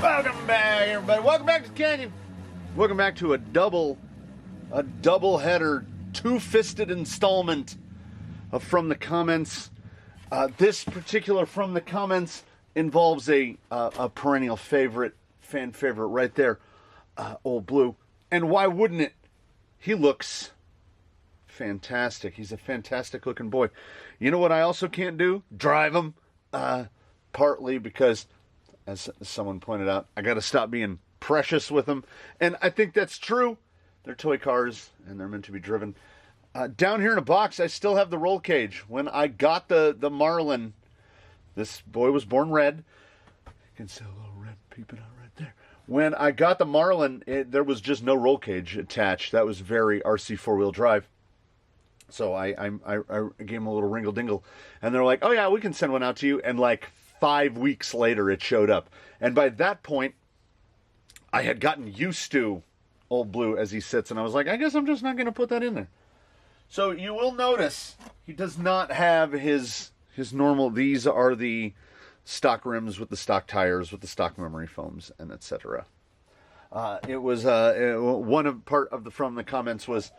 Welcome back, everybody. Welcome back to the Canyon. Welcome back to a double header, two-fisted installment of From the Comments. This particular From the Comments involves a perennial favorite, fan favorite right there, Old Blue. And why wouldn't it? He looks fantastic. He's a fantastic looking boy. You know what I also can't do? Drive him. Partly because, as someone pointed out, I got to stop being precious with them. And I think that's true. They're toy cars, and they're meant to be driven. Down here in a box, I still have the roll cage. When I got the Marlin, this boy was born red. You can see a little red peeping out right there. When I got the Marlin, there was just no roll cage attached. That was very RC four-wheel drive. So I gave him a little ringle-dingle. And they're like, oh yeah, we can send one out to you. And like 5 weeks later, it showed up. And by that point, I had gotten used to Old Blue as he sits. And I was like, I guess I'm just not going to put that in there. So you will notice he does not have his normal. These are the stock rims with the stock tires, with the stock memory foams, and etc. It was part of the From the Comments was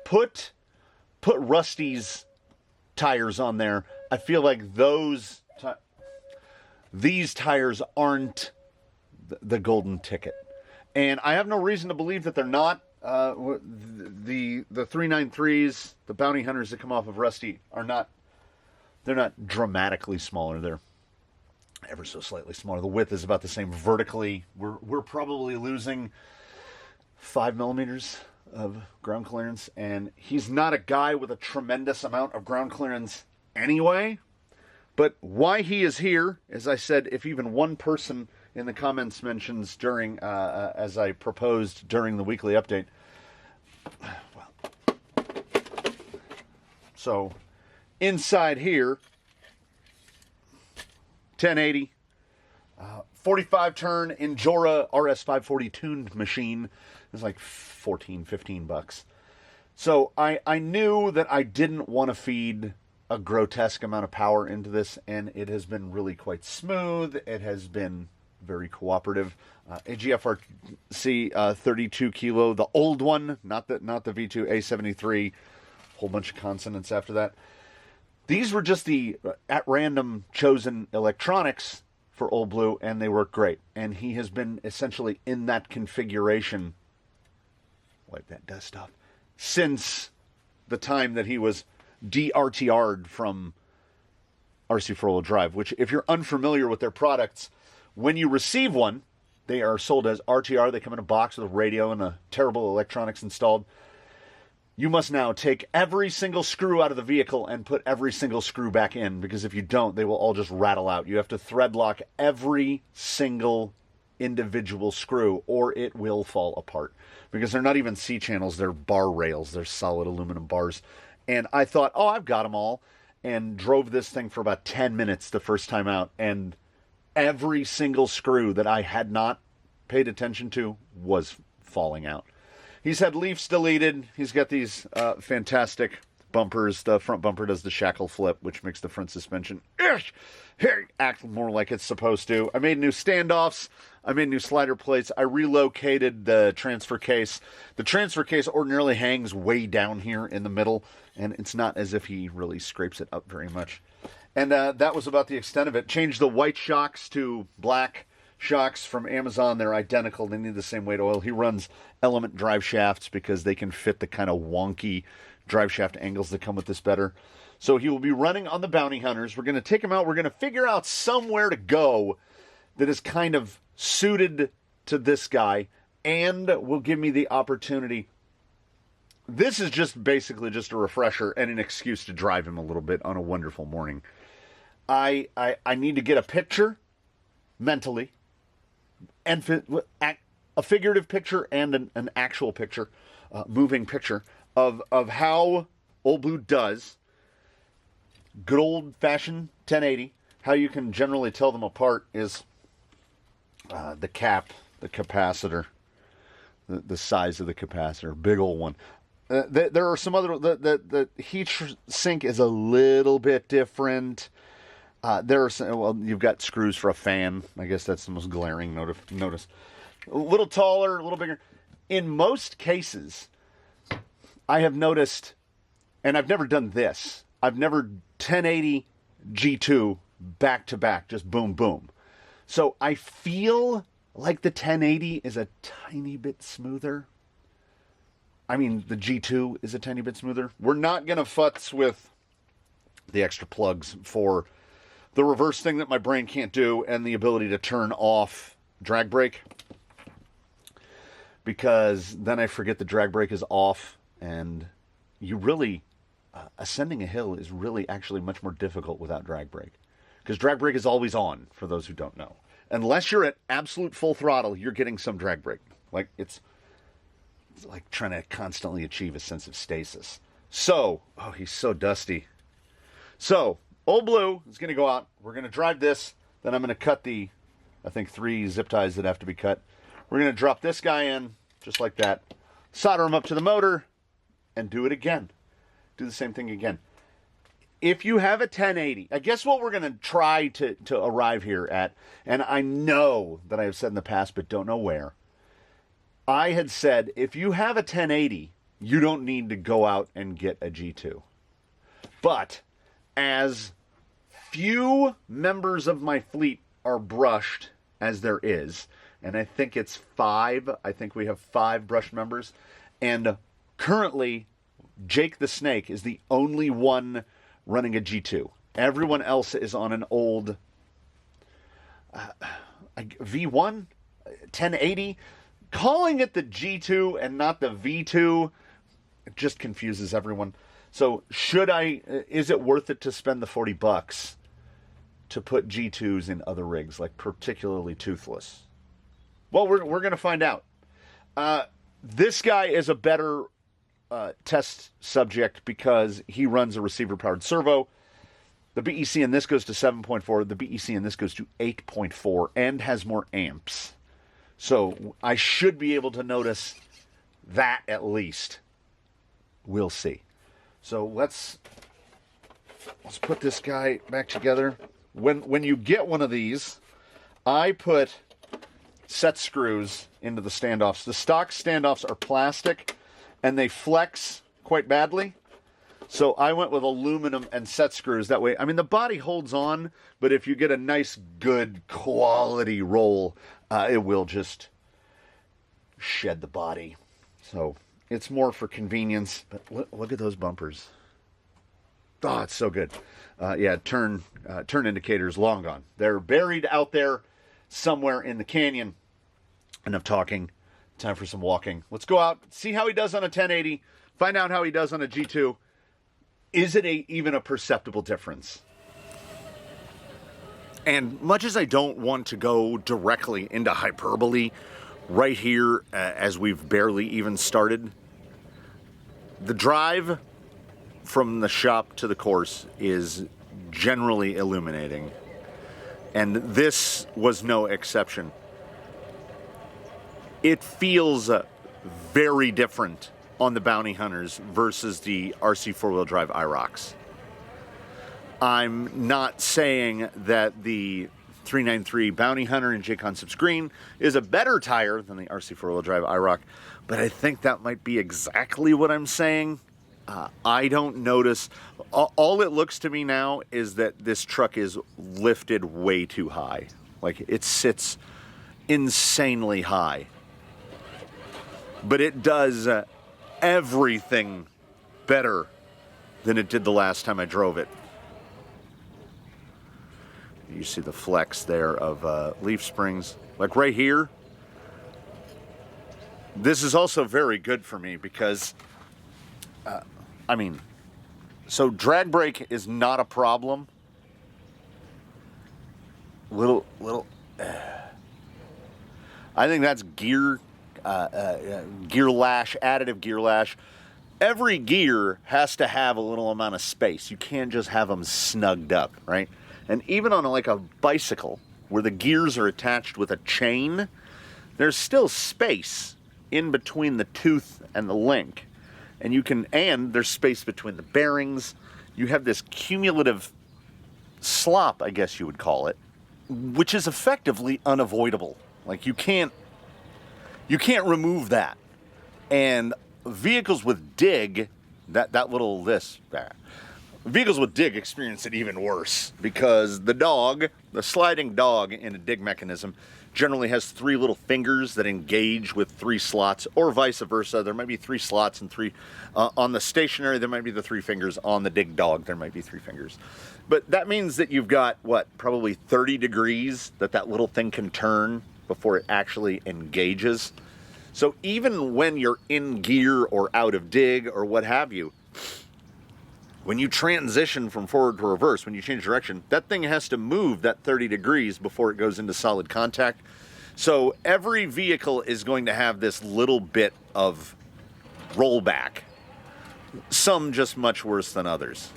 put Rusty's tires on there. I feel like these tires aren't the golden ticket, and I have no reason to believe that they're not. The 393s, the bounty hunters that come off of Rusty are not. They're not dramatically smaller. They're ever so slightly smaller. The width is about the same vertically. We're probably losing 5 millimeters of ground clearance, and he's not a guy with a tremendous amount of ground clearance anyway. But why he is here, as I said, if even one person in the comments mentions during, as I proposed during the weekly update, well, so inside here, 1080, 45 turn Injora RS540 tuned machine. It's like $15 So I knew that I didn't want to feed a grotesque amount of power into this, and it has been really quite smooth. It has been very cooperative. AGFRC 32 kilo, the old one, not the V2 A73. Whole bunch of consonants after that. These were just the at random chosen electronics for Old Blue, and they work great. And he has been essentially in that configuration. Wipe that dust off. Since the time that he was DRTR'd from RC four-wheel drive, which, if you're unfamiliar with their products, when you receive one, they are sold as RTR. They come in a box with a radio and a terrible electronics installed. You must now take every single screw out of the vehicle and put every single screw back in, because if you don't, they will all just rattle out. You have to thread lock every single individual screw, or it will fall apart, because they're not even C-channels, they're bar rails. They're solid aluminum bars. And I thought, oh, I've got them all, and drove this thing for about 10 minutes the first time out, and every single screw that I had not paid attention to was falling out. He's had leafs deleted. He's got these fantastic bumpers. The front bumper does the shackle flip, which makes the front suspension act more like it's supposed to. I made new standoffs. I made new slider plates. I relocated the transfer case. The transfer case ordinarily hangs way down here in the middle, and it's not as if he really scrapes it up very much. And that was about the extent of it. Changed the white shocks to black shocks from Amazon. They're identical. They need the same weight oil. He runs Element drive shafts because they can fit the kind of wonky drive shaft angles that come with this better. So he will be running on the bounty hunters. We're going to take him out. We're going to figure out somewhere to go that is kind of suited to this guy and will give me the opportunity. This is just basically just a refresher and an excuse to drive him a little bit on a wonderful morning. I need to get a picture mentally, and a figurative picture and an actual picture, moving picture of how Old Blue does. Good old-fashioned 1080. How you can generally tell them apart is the cap, the capacitor, the size of the capacitor, big old one. There are some other, the heat sink is a little bit different. There are some, well, you've got screws for a fan. I guess that's the most glaring notice. A little taller, a little bigger. In most cases, I have noticed, and I've never done this. I've never 1080 G2 back to back, just boom, boom. So I feel like the 1080 is a tiny bit smoother. I mean, the G2 is a tiny bit smoother. We're not going to futz with the extra plugs for the reverse thing that my brain can't do and the ability to turn off drag brake. Because then I forget the drag brake is off, and you really, ascending a hill is really actually much more difficult without drag brake. Because drag brake is always on, for those who don't know. Unless you're at absolute full throttle, you're getting some drag brake. Like, it's like trying to constantly achieve a sense of stasis. So, oh, he's so dusty. So, Old Blue is going to go out. We're going to drive this. Then I'm going to cut the, I think, 3 zip ties that have to be cut. We're going to drop this guy in, just like that. Solder him up to the motor, and do it again. Do the same thing again. If you have a 1080, I guess what we're going to try to arrive here at, and I know that I have said in the past, but don't know where. I had said, if you have a 1080, you don't need to go out and get a G2. But as few members of my fleet are brushed as there is, and I think it's 5. I think we have 5 brush members. And currently, Jake the Snake is the only one running a G2. Everyone else is on an old V1, 1080. Calling it the G2 and not the V2, it just confuses everyone. So is it worth it to spend the $40 to put G2s in other rigs, like particularly toothless? Well, we're going to find out. This guy is a better test subject because he runs a receiver-powered servo. The BEC in this goes to 7.4. The BEC in this goes to 8.4 and has more amps. So I should be able to notice that at least. We'll see. So let's put this guy back together. When you get one of these, I put set screws into the standoffs. The stock standoffs are plastic and they flex quite badly. So I went with aluminum and set screws. That way, I mean, the body holds on, but if you get a nice, good quality roll, it will just shed the body. So it's more for convenience. But look at those bumpers. Oh, it's so good. Yeah, turn indicators long gone. They're buried out there somewhere in the canyon. Enough talking. Time for some walking. Let's go out, see how he does on a 1080, find out how he does on a G2. Is it even a perceptible difference? And much as I don't want to go directly into hyperbole right here, as we've barely even started, the drive from the shop to the course is generally illuminating. And this was no exception. It feels very different on the Bounty Hunters versus the RC four-wheel drive IROCs. I'm not saying that the 393 Bounty Hunter in J-Concepts Green is a better tire than the RC four-wheel drive IROC, but I think that might be exactly what I'm saying. I don't notice. All it looks to me now is that this truck is lifted way too high. Like, it sits insanely high. But it does everything better than it did the last time I drove it. You see the flex there of leaf springs. Like right here, this is also very good for me because, so drag brake is not a problem. I think that's gear lash, additive gear lash. Every gear has to have a little amount of space. You can't just have them snugged up, right? And even on like a bicycle where the gears are attached with a chain, there's still space in between the tooth and the link. And there's space between the bearings. You have this cumulative slop, I guess you would call it, which is effectively unavoidable. Like, you can't remove that. And vehicles with dig, vehicles with dig experience it even worse, because the sliding dog in a dig mechanism generally has 3 little fingers that engage with 3 slots, or vice versa. There might be 3 slots and 3 on the stationary. There might be the 3 fingers. On the dig dog, there might be 3 fingers. But that means that you've got, probably 30 degrees that little thing can turn before it actually engages. So even when you're in gear or out of dig or what have you, when you transition from forward to reverse, when you change direction, that thing has to move that 30 degrees before it goes into solid contact. So every vehicle is going to have this little bit of rollback. Some just much worse than others.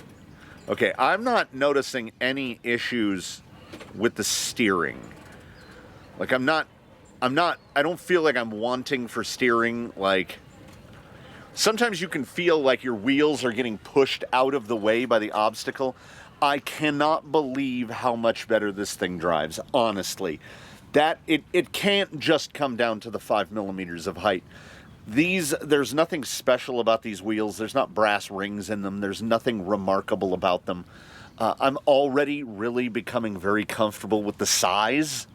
Okay, I'm not noticing any issues with the steering. Like, I don't feel like I'm wanting for steering. Like, sometimes you can feel like your wheels are getting pushed out of the way by the obstacle. I cannot believe how much better this thing drives, honestly. It can't just come down to the 5 millimeters of height. There's nothing special about these wheels. There's not brass rings in them. There's nothing remarkable about them. I'm already really becoming very comfortable with the size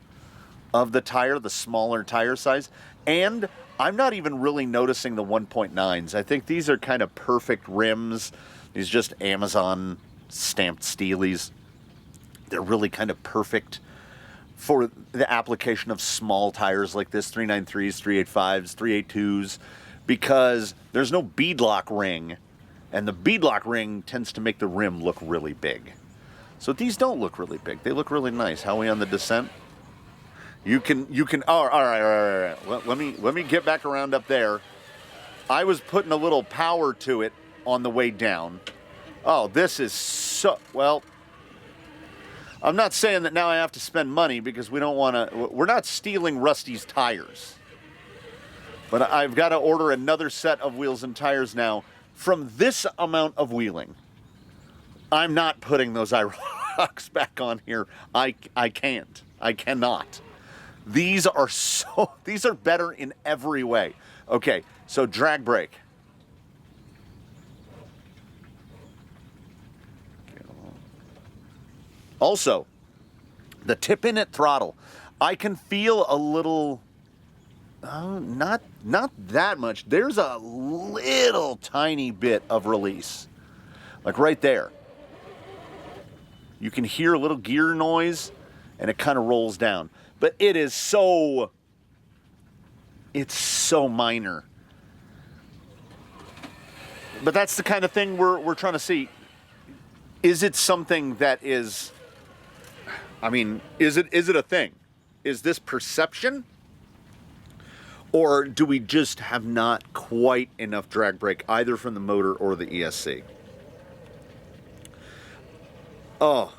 of the tire, the smaller tire size. And I'm not even really noticing the 1.9s. I think these are kind of perfect rims. These just Amazon stamped Steelies. They're really kind of perfect for the application of small tires like this, 393s, 385s, 382s, because there's no beadlock ring, and the beadlock ring tends to make the rim look really big. So these don't look really big. They look really nice. How are we on the descent? You can, all right. Let me get back around up there. I was putting a little power to it on the way down. Oh, this is so, well, I'm not saying that now I have to spend money, because we're not stealing Rusty's tires. But I've got to order another set of wheels and tires now from this amount of wheeling. I'm not putting those IROCs back on here. I can't. I cannot. These are better in every way. Okay, so drag brake. Also, the tip-in-it throttle. I can feel a little, not that much. There's a little tiny bit of release. Like right there. You can hear a little gear noise, and it kind of rolls down. But it's so minor. But that's the kind of thing we're trying to see. Is it something that is, is it a thing? Is this perception? Or do we just have not quite enough drag brake, either from the motor or the ESC? Oh,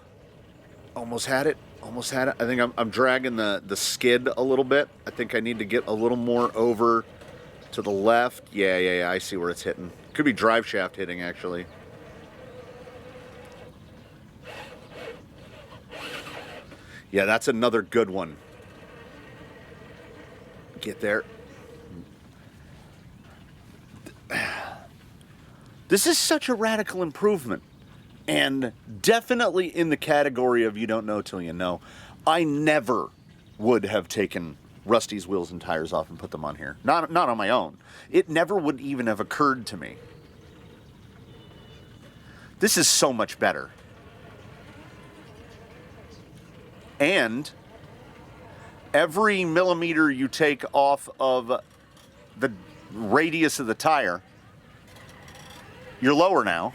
almost had it. I think I'm dragging the skid a little bit. I think I need to get a little more over to the left. Yeah, I see where it's hitting. Could be drive shaft hitting, actually. Yeah, that's another good one. Get there. This is such a radical improvement. And definitely in the category of you don't know till you know. I never would have taken Rusty's wheels and tires off and put them on here. Not on my own. It never would even have occurred to me. This is so much better. And every millimeter you take off of the radius of the tire, you're lower now.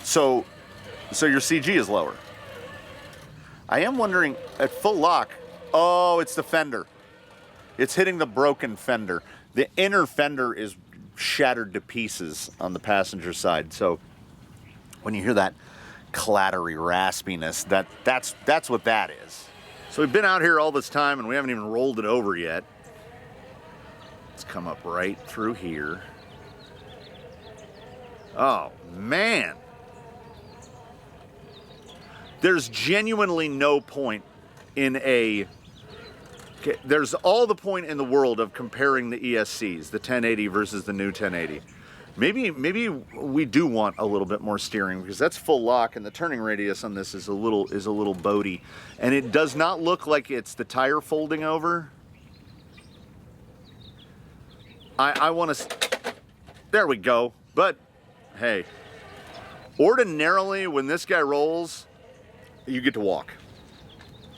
So your CG is lower. I am wondering, at full lock, oh, it's the fender. It's hitting the broken fender. The inner fender is shattered to pieces on the passenger side. So when you hear that clattery raspiness, that's what that is. So we've been out here all this time and we haven't even rolled it over yet. Let's come up right through here. Oh, man. there's genuinely no point in a... There's all the point in the world of comparing the ESCs, the 1080 versus the new 1080. Maybe we do want a little bit more steering, because that's full lock, and the turning radius on this is a little boaty, and it does not look like it's the tire folding over. I want to... There we go. But hey, ordinarily when this guy rolls, you get to walk.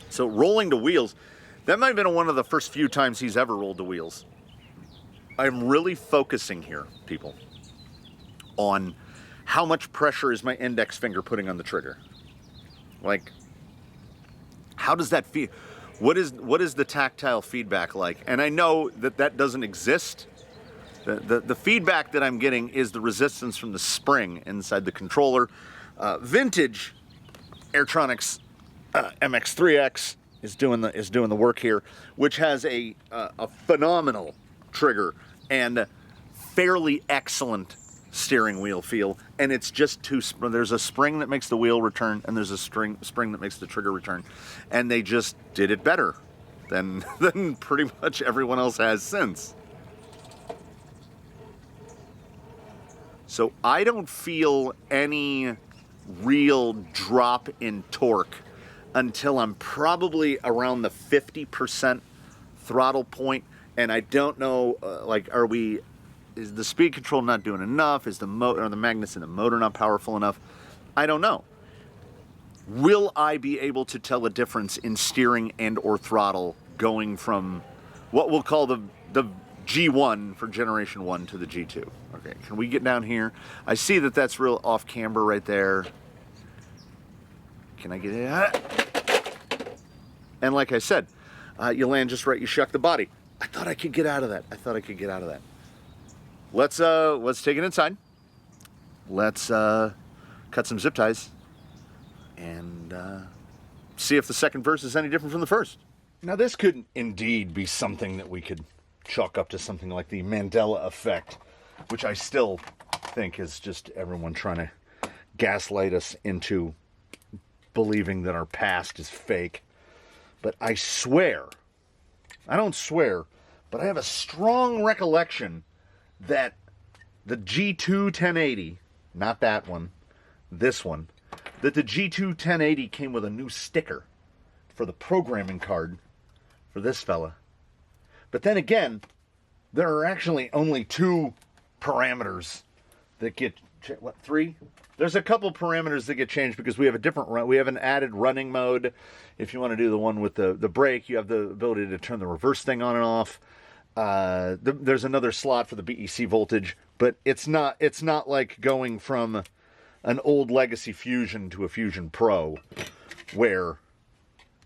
So rolling to wheels, that might have been one of the first few times he's ever rolled to wheels. I'm really focusing here, people, on how much pressure is my index finger putting on the trigger. Like, how does that feel? What is the tactile feedback like? And I know that that doesn't exist. The feedback that I'm getting is the resistance from the spring inside the controller. Vintage Airtronics MX3X is doing the work here, which has a phenomenal trigger and fairly excellent steering wheel feel, and it's just there's a spring that makes the wheel return, and there's a spring that makes the trigger return, and they just did it better than pretty much everyone else has since. So I don't feel any real drop in torque until I'm probably around the 50% throttle point, and I don't know, is the speed control not doing enough? Is the motor or the magnets in the motor not powerful enough? I don't know. Will I be able to tell a difference in steering and or throttle going from what we'll call the G1 for Generation 1 to the G2? Okay, can we get down here? I see that that's real off camber right there. Can I get it? And like I said, you land just right, you shuck the body. I thought I could get out of that. Let's take it inside. Let's cut some zip ties and see if the second verse is any different from the first. Now this could indeed be something that we could chalk up to something like the Mandela effect, which I still think is just everyone trying to gaslight us into believing that our past is fake. But I swear, I don't swear, but I have a strong recollection that the G2 1080, not that one, this one, that the G2 1080 came with a new sticker for the programming card for this fella. But then again, there are actually only 2 parameters that get, what, 3? There's a couple parameters that get changed because we have a different run. We have an added running mode. If you want to do the one with the brake, you have the ability to turn the reverse thing on and off. There's another slot for the BEC voltage, but it's not like going from an old legacy Fusion to a Fusion Pro, where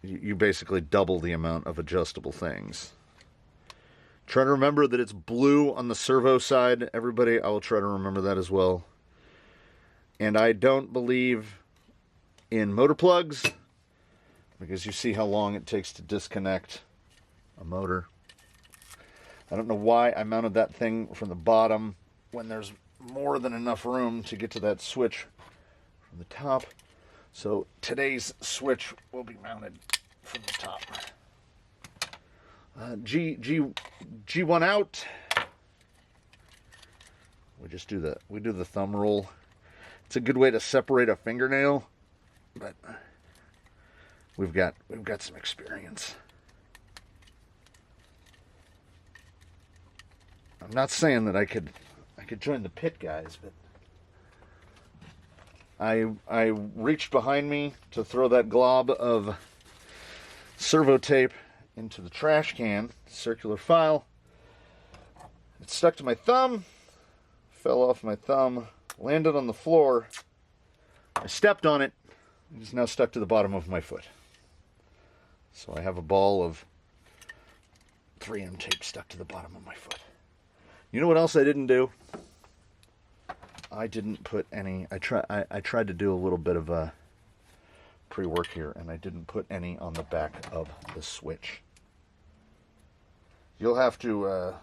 you basically double the amount of adjustable things. Try to remember that it's blue on the servo side, everybody. I will try to remember that as well. And I don't believe in motor plugs, because you see how long it takes to disconnect a motor. I don't know why I mounted that thing from the bottom when there's more than enough room to get to that switch from the top. So today's switch will be mounted from the top. G1 out. We do the thumb roll. It's a good way to separate a fingernail, but we've got some experience. I'm not saying that I could join the pit guys, but I reached behind me to throw that glob of servo tape into the trash can, circular file. It stuck to my thumb, fell off my thumb, landed on the floor. I stepped on it. It's now stuck to the bottom of my foot. So I have a ball of 3M tape stuck to the bottom of my foot. You know what else I didn't do? I didn't put any... I tried to do a little bit of a pre-work here, and I didn't put any on the back of the switch. You'll have to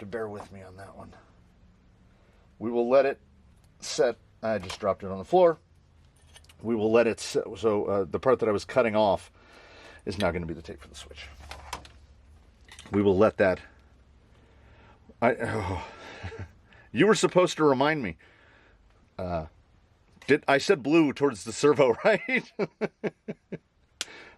bear with me on that one. We will let it set. I just dropped it on the floor. we will let it, so the part that I was cutting off is now going to be the tape for the switch. We will let that, you were supposed to remind me. I said blue towards the servo, right?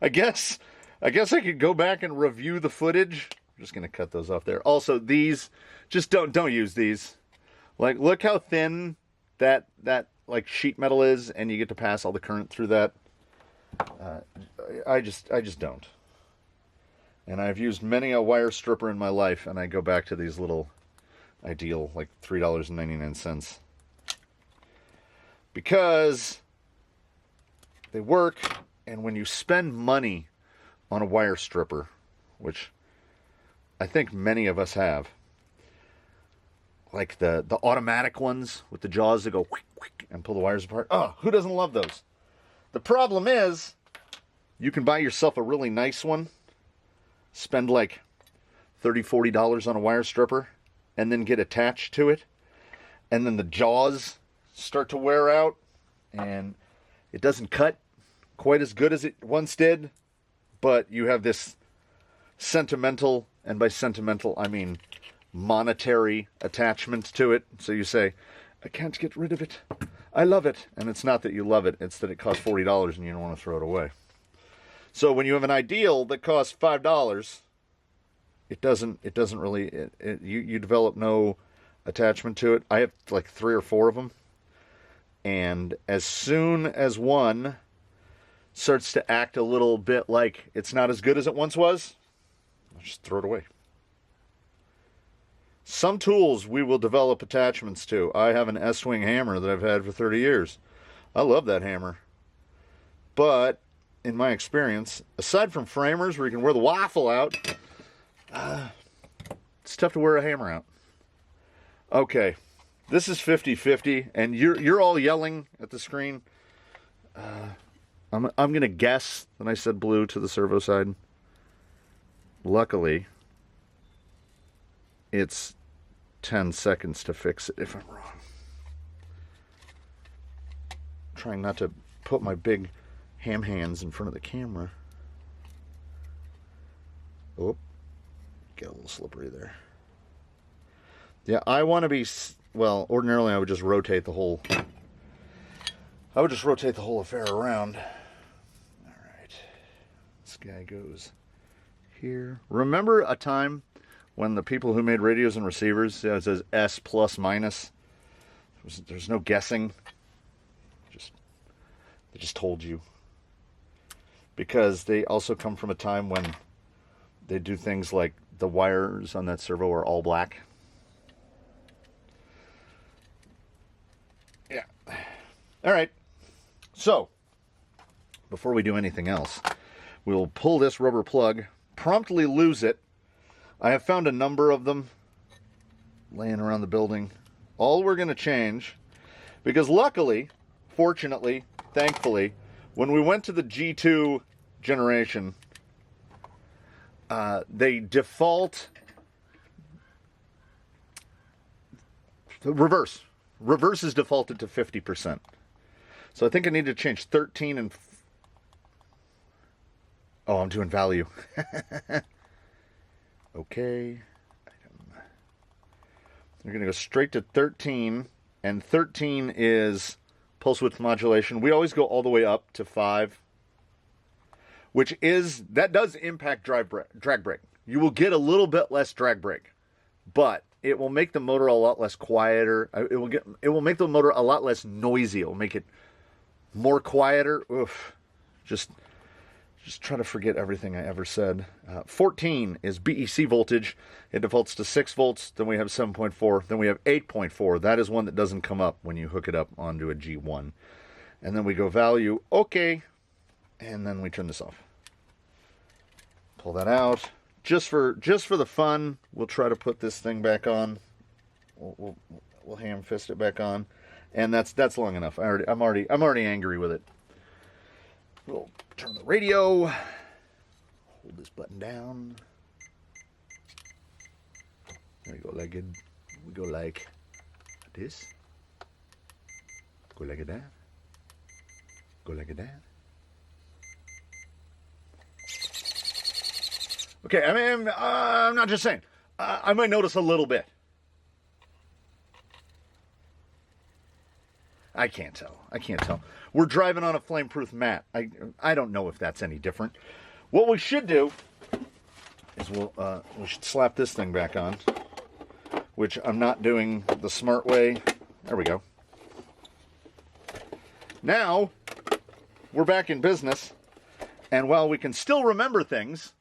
I guess I could go back and review the footage. I'm just gonna cut those off there. Also, these, just don't use these. Like, look how thin that like sheet metal is, and you get to pass all the current through that. I just don't. And I've used many a wire stripper in my life, and I go back to these little Ideal, like $3.99, because they work. And when you spend money on a wire stripper, which I think many of us have, like the automatic ones with the jaws that go quick, quick and pull the wires apart. Oh, who doesn't love those? The problem is, you can buy yourself a really nice one, spend like $30, $40 on a wire stripper, and then get attached to it, and then the jaws start to wear out, and it doesn't cut quite as good as it once did, but you have this sentimental, and by sentimental I mean monetary attachment to it. So you say, I can't get rid of it. I love it. And it's not that you love it, it's that it costs $40 and you don't want to throw it away. So when you have an Ideal that costs $5, it doesn't really, you develop no attachment to it. I have like 3 or 4 of them. And as soon as one starts to act a little bit like it's not as good as it once was, I'll just throw it away. Some tools we will develop attachments to. I have an S-Wing hammer that I've had for 30 years. I love that hammer. But in my experience, aside from framers where you can wear the waffle out, it's tough to wear a hammer out. Okay, this is 50-50, and you're all yelling at the screen. I'm going to guess that I said blue to the servo side. Luckily, it's 10 seconds to fix it if I'm wrong. Trying not to put my big ham hands in front of the camera. Oh, get a little slippery there. Yeah, I want to be, well, ordinarily I would just rotate the whole, affair around. All right. This guy goes here. Remember a time when the people who made radios and receivers, it says S plus minus? There's no guessing. They just told you. Because they also come from a time when they do things like the wires on that servo are all black. Yeah. All right. So, before we do anything else, we'll pull this rubber plug, promptly lose it. I have found a number of them laying around the building. All we're going to change, because luckily, fortunately, thankfully, when we went to the G2 generation, they default reverse. Reverse is defaulted to 50%. So I think I need to change 13 and... Oh, I'm doing value. Okay. We're going to go straight to 13. And 13 is pulse width modulation. We always go all the way up to 5. That does impact drag brake. You will get a little bit less drag brake. But it will make the motor a lot less quieter. It will make the motor a lot less noisy. It will make it more quieter. Oof. Just try to forget everything I ever said. 14 is BEC voltage. It defaults to 6 volts. Then we have 7.4. Then we have 8.4. That is one that doesn't come up when you hook it up onto a G1. And then we go value. Okay. And then we turn this off. Pull that out. Just for the fun, we'll try to put this thing back on. We'll ham fist it back on. And that's long enough. I'm already angry with it. We'll turn the radio. Hold this button down. There we go, like it. We go like this. Go like that. Go like that. Okay, I mean, I'm not just saying. I might notice a little bit. I can't tell. I can't tell. We're driving on a flame-proof mat. I don't know if that's any different. What we should do is we should slap this thing back on, which I'm not doing the smart way. There we go. Now, we're back in business, and while we can still remember things,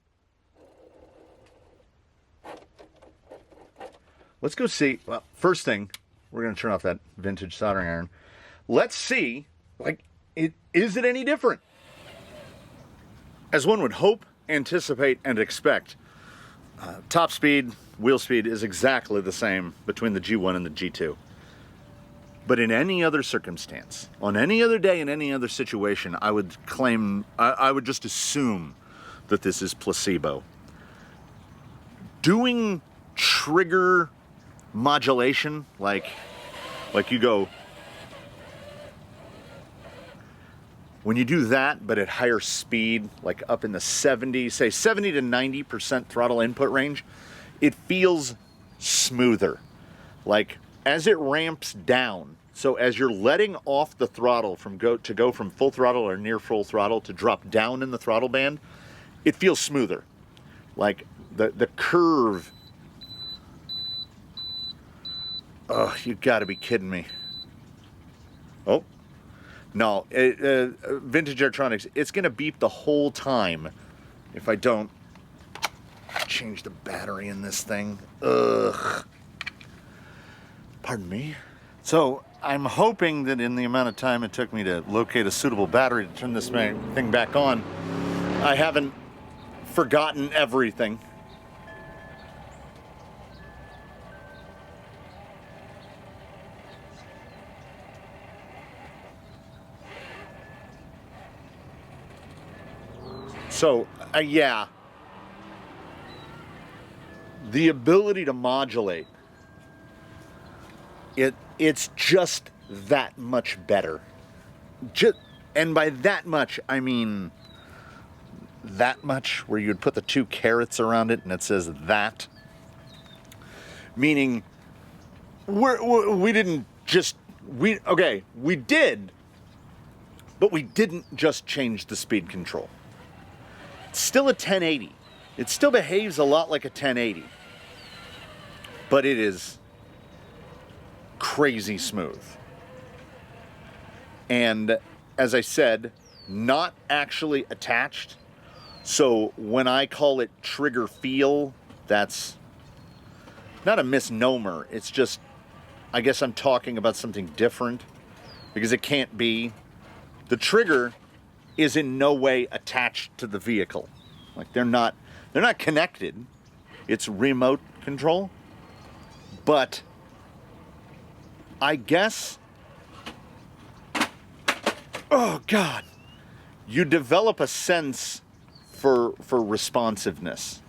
let's go see. Well, first thing, we're going to turn off that vintage soldering iron. Let's see, like, is it any different? As one would hope, anticipate, and expect, top speed, wheel speed is exactly the same between the G1 and the G2. But in any other circumstance, on any other day, in any other situation, I would claim, I would just assume that this is placebo. Doing trigger modulation, like you go, when you do that, but at higher speed, like up in the 70, say 70 to 90% throttle input range, it feels smoother. Like as it ramps down, so as you're letting off the throttle to go from full throttle or near full throttle to drop down in the throttle band, it feels smoother. Like the curve. Oh, you gotta be kidding me. Oh. No, vintage electronics, it's going to beep the whole time if I don't change the battery in this thing. Ugh. Pardon me. So, I'm hoping that in the amount of time it took me to locate a suitable battery to turn this thing back on, I haven't forgotten everything. So, yeah, the ability to modulate, it's just that much better. And by that much, I mean that much, where you'd put the two carets around it and it says that. Meaning, we didn't just, we did, but we didn't just change the speed control. Still a 1080. It still behaves a lot like a 1080. But it is crazy smooth. And as I said, not actually attached. So when I call it trigger feel, that's not a misnomer. It's just, I guess I'm talking about something different, because it can't be. The trigger is in no way attached to the vehicle. Like they're not connected. It's remote control. But I guess, oh God, you develop a sense for responsiveness.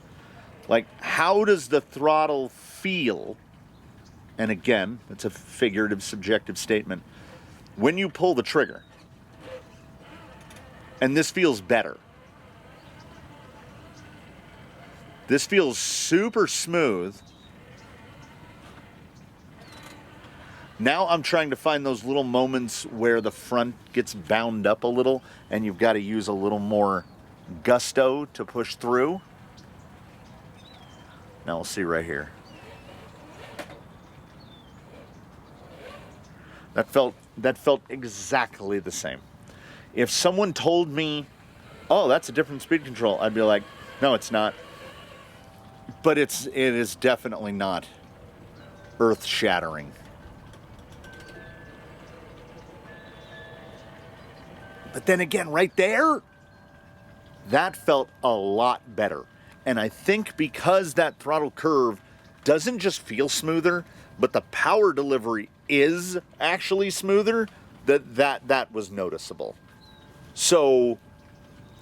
Like, how does the throttle feel? And again, it's a figurative, subjective statement. When you pull the trigger, and this feels better. This feels super smooth. Now I'm trying to find those little moments where the front gets bound up a little and you've got to use a little more gusto to push through. Now we'll see right here. That felt exactly the same. If someone told me, oh, that's a different speed control, I'd be like, no, it's not. But it is definitely not earth-shattering. But then again, right there, that felt a lot better. And I think because that throttle curve doesn't just feel smoother, but the power delivery is actually smoother, that was noticeable. So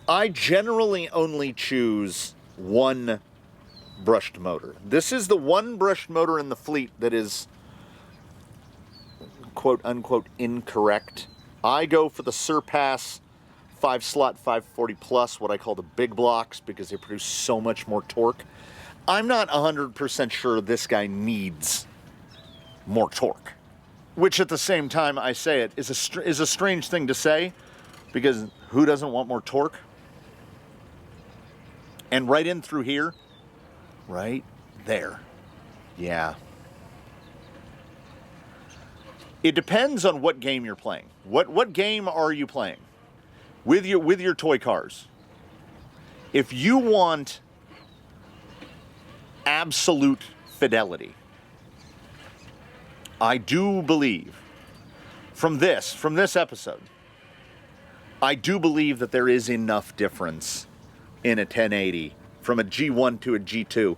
I generally only choose one brushed motor. This is the one brushed motor in the fleet that is quote unquote incorrect. I go for the Surpass 5-slot 540 plus, what I call the big blocks, because they produce so much more torque. I'm not 100% sure this guy needs more torque, which at the same time I say it is a strange thing to say, because who doesn't want more torque? And right in through here, right there, yeah. It depends on what game you're playing. What game are you playing with your toy cars? If you want absolute fidelity, I do believe from this episode, I do believe that there is enough difference in a 1080 from a G1 to a G2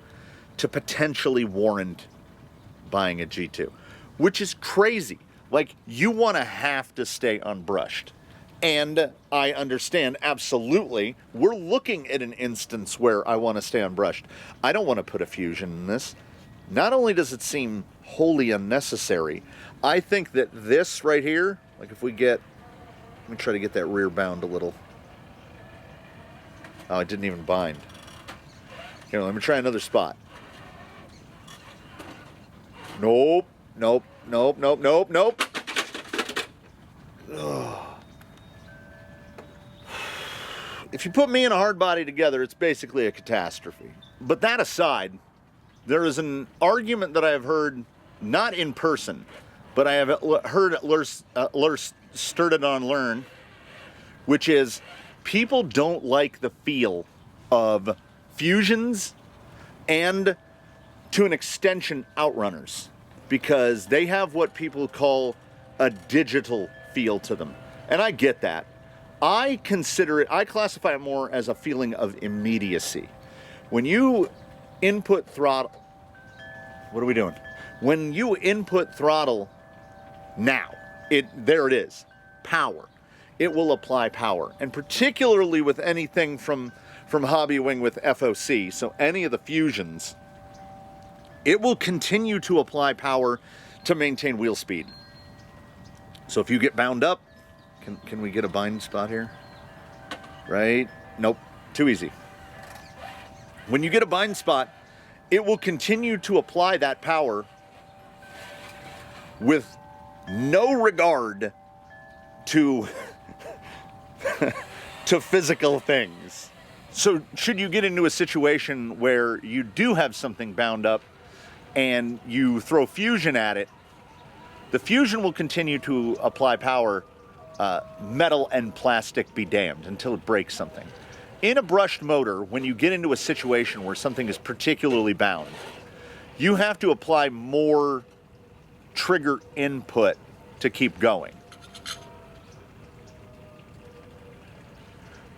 to potentially warrant buying a G2, which is crazy. Like, you want to have to stay unbrushed. And I understand, absolutely, we're looking at an instance where I want to stay unbrushed. I don't want to put a fusion in this. Not only does it seem wholly unnecessary, I think that this right here, like if we get, let me try to get that rear bound a little. Oh, it didn't even bind. Here, let me try another spot. Nope, nope, nope, nope, nope, nope. Ugh. If you put me and a hard body together, it's basically a catastrophe. But that aside, there is an argument that I have heard, not in person, but I have heard at Stirred It On Learn, which is people don't like the feel of fusions and, to an extension, outrunners, because they have what people call a digital feel to them. And I get that. I classify it more as a feeling of immediacy. When you input throttle, what are we doing? When you input throttle now, there it is, power. It will apply power. And particularly with anything from Hobbywing with FOC, so any of the fusions, it will continue to apply power to maintain wheel speed. So if you get bound up, can we get a bind spot here? Right? Nope, too easy. When you get a bind spot, it will continue to apply that power with no regard to to physical things. So should you get into a situation where you do have something bound up and you throw fusion at it, the fusion will continue to apply power, metal and plastic be damned, until it breaks something. In a brushed motor, when you get into a situation where something is particularly bound, you have to apply more trigger input to keep going.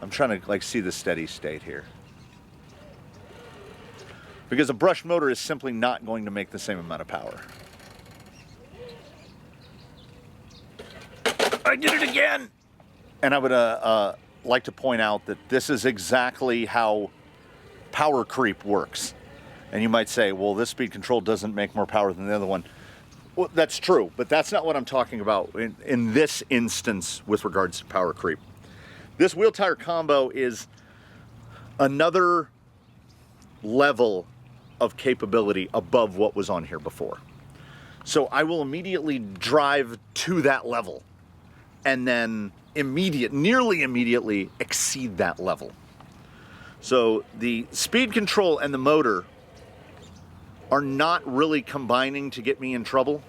I'm trying to see the steady state here. Because a brushed motor is simply not going to make the same amount of power. I did it again! And I would like to point out that this is exactly how power creep works. And you might say, well, this speed control doesn't make more power than the other one. Well, that's true, but that's not what I'm talking about in this instance with regards to power creep. This wheel tire combo is another level of capability above what was on here before. So I will immediately drive to that level and then nearly immediately exceed that level. So the speed control and the motor are not really combining to get me in trouble.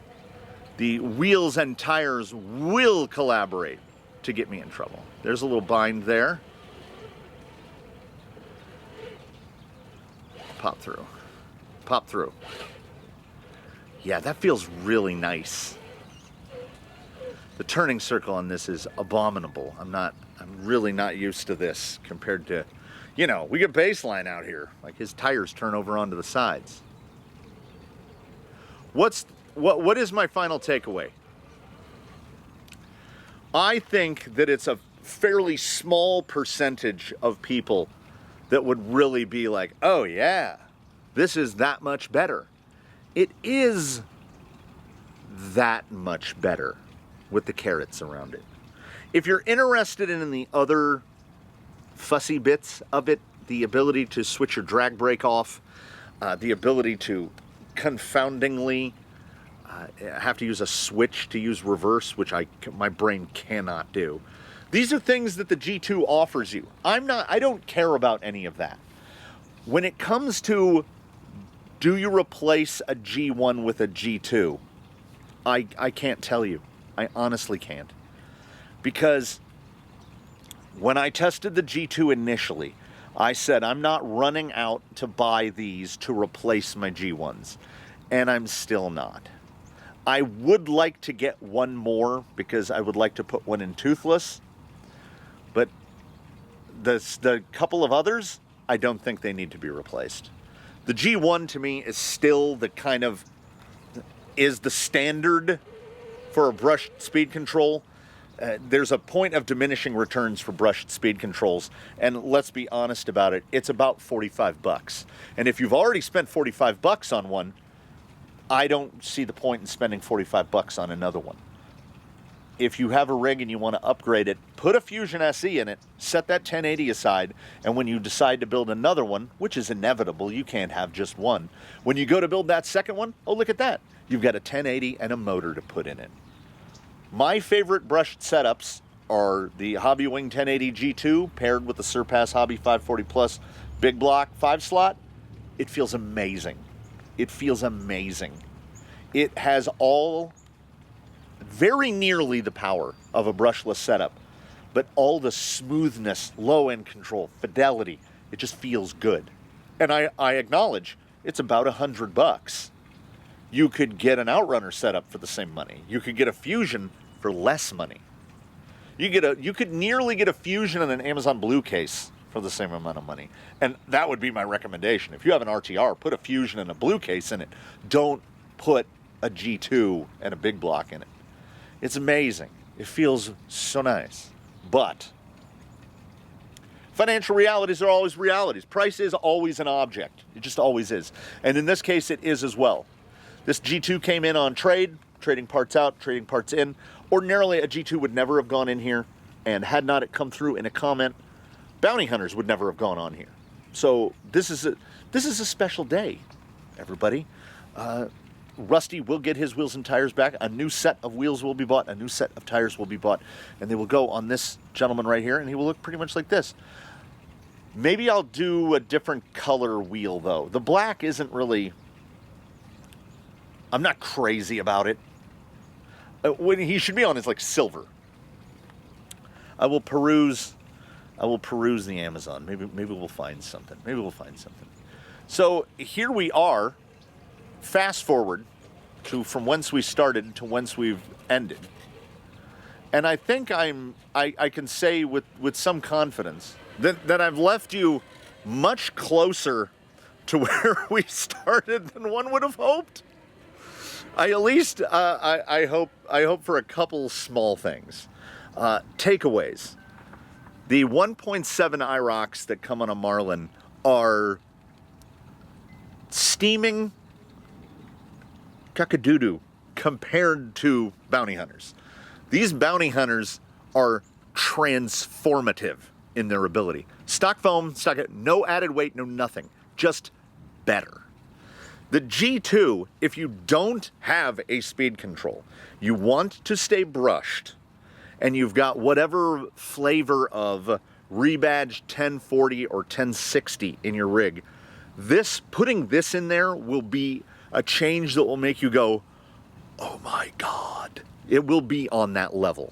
The wheels and tires will collaborate to get me in trouble. There's a little bind there. Pop through. Pop through. Yeah, that feels really nice. The turning circle on this is abominable. I'm really not used to this compared to, we get baseline out here. Like, his tires turn over onto the sides. What is my final takeaway? I think that it's a fairly small percentage of people that would really be like, oh yeah, this is that much better. It is that much better with the carrots around it. If you're interested in the other fussy bits of it, the ability to switch your drag brake off, the ability to confoundingly have to use a switch to use reverse, which my brain cannot do. These are things that the G2 offers you. I don't care about any of that. When it comes to, do you replace a G1 with a G2? I can't tell you. I honestly can't. Because when I tested the G2 initially, I said I'm not running out to buy these to replace my G1s. And I'm still not. I would like to get one more because I would like to put one in toothless. But the couple of others, I don't think they need to be replaced. The G1 to me is still the kind of, is the standard for a brushed speed control. There's a point of diminishing returns for brushed speed controls, and let's be honest about it, it's about $45. And if you've already spent $45 on one, I don't see the point in spending $45 on another one. If you have a rig and you want to upgrade it, put a Fusion SE in it, set that 1080 aside, and when you decide to build another one, which is inevitable, you can't have just one. When you go to build that second one, oh, look at that. You've got a 1080 and a motor to put in it. My favorite brushed setups are the HW1080G2 paired with the Surpass Hobby 540 Plus big block 5-slot. It feels amazing. It feels amazing. It has all, very nearly the power of a brushless setup, but all the smoothness, low-end control, fidelity, it just feels good. And I acknowledge it's about $100. You could get an Outrunner setup for the same money. You could get a Fusion for less money. You could nearly get a Fusion and an Amazon Blue case for the same amount of money. And that would be my recommendation. If you have an RTR, put a Fusion and a Blue case in it. Don't put a G2 and a big block in it. It's amazing. It feels so nice. But financial realities are always realities. Price is always an object. It just always is. And in this case, it is as well. This G2 came in on trade, trading parts out, trading parts in. Ordinarily, a G2 would never have gone in here, and had not it come through in a comment, bounty hunters would never have gone on here. So this is a special day, everybody. Rusty will get his wheels and tires back. A new set of wheels will be bought. A new set of tires will be bought. And they will go on this gentleman right here, and he will look pretty much like this. Maybe I'll do a different color wheel, though. The black isn't really... I'm not crazy about it. When he should be on is like silver. I will peruse the Amazon. Maybe we'll find something. So here we are. Fast forward to from whence we started to whence we've ended. And I think I can say with some confidence that I've left you much closer to where we started than one would have hoped. I hope for a couple small things. Takeaways. The 1.7 IROCs that come on a Marlin are steaming cock-a-doodle compared to bounty hunters. These bounty hunters are transformative in their ability. Stock foam, no added weight, no nothing. Just better. The G2, if you don't have a speed control, you want to stay brushed, and you've got whatever flavor of rebadged 1040 or 1060 in your rig, putting this in there will be a change that will make you go, oh my God. It will be on that level.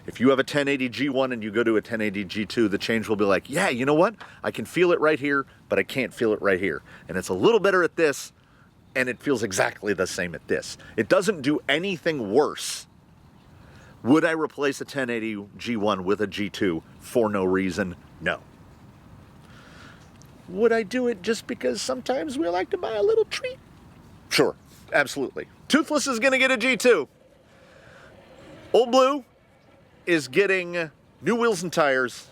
If you have a 1080 G1 and you go to a 1080 G2, the change will be like, yeah, you know what? I can feel it right here, but I can't feel it right here. And it's a little better at this, and it feels exactly the same at this. It doesn't do anything worse. Would I replace a 1080 G1 with a G2 for no reason? No. Would I do it just because sometimes we like to buy a little treat? Sure, absolutely. Toothless is going to get a G2. Old Blue is getting new wheels and tires.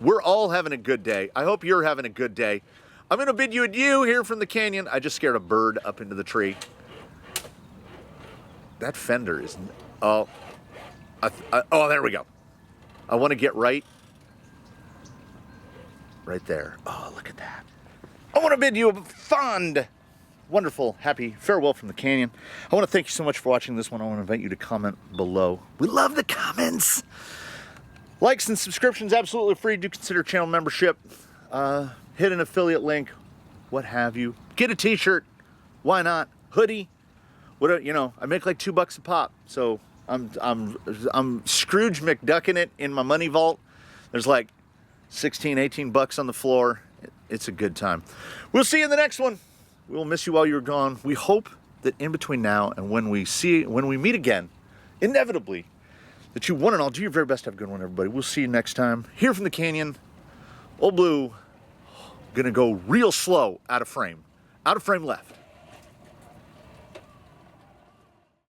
We're all having a good day. I hope you're having a good day. I'm going to bid you adieu here from the canyon. I just scared a bird up into the tree. That fender is... Oh, there we go. I want to get right there. Oh, look at that. I want to bid you a fond, wonderful, happy farewell from the canyon. I want to thank you so much for watching this one. I want to invite you to comment below. We love the comments. Likes and subscriptions absolutely free. Do consider channel membership. Hit an affiliate link, what have you. Get a t-shirt. Why not? Hoodie. Whatever, you know, I make like $2 a pop. So I'm Scrooge McDucking it in my money vault. There's like 16, 18 bucks on the floor. It's a good time. We'll see you in the next one. We will miss you while you're gone. We hope that in between now and when we meet again, inevitably, that you one and all do your very best to have a good one, everybody. We'll see you next time. Here from the canyon, Old Blue, gonna go real slow out of frame. Out of frame left.